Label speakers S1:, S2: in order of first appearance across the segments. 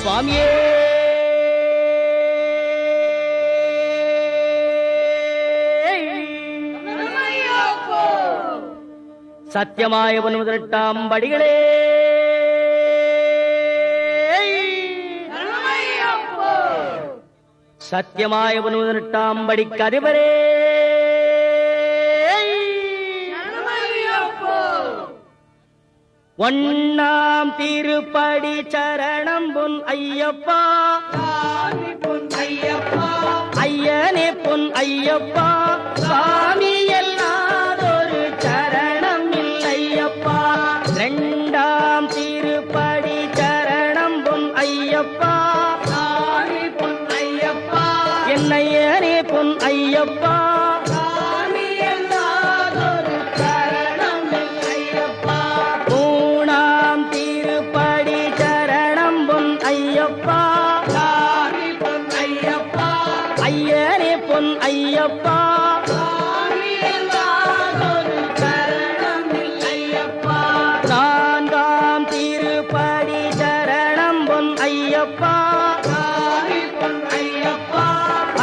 S1: சுவாமியே சத்தியமாய 18 படிகளே சத்தியமாய 18 படிக்கு அதிபரே ஒன்னாம் திருப்படி சரணம் பொன் ஐயப்பா ஐயனே பொன் ஐயப்பா சாமி எல்லாதொரு சரணம் இல்லையப்பா இரண்டாம் திருப்படி சரணம் பொன் ஐயப்பா பொன் ஐயப்பா என்னையனே பொன் ஐயப்பா ஐயனே பொன் ஐயப்பா நான்காம் திருப்படி சரணம் பொன் ஐயப்பா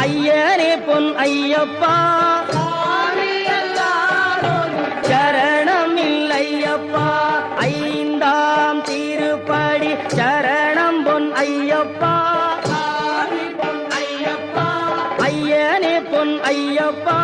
S1: ஐயனே பொன் ஐயப்பா சரணம் இல்லையப்பா ஐந்தாம் திருப்படி சரணம் பொன் ஐயப்பா ஐயனே பொன் ஐயப்பா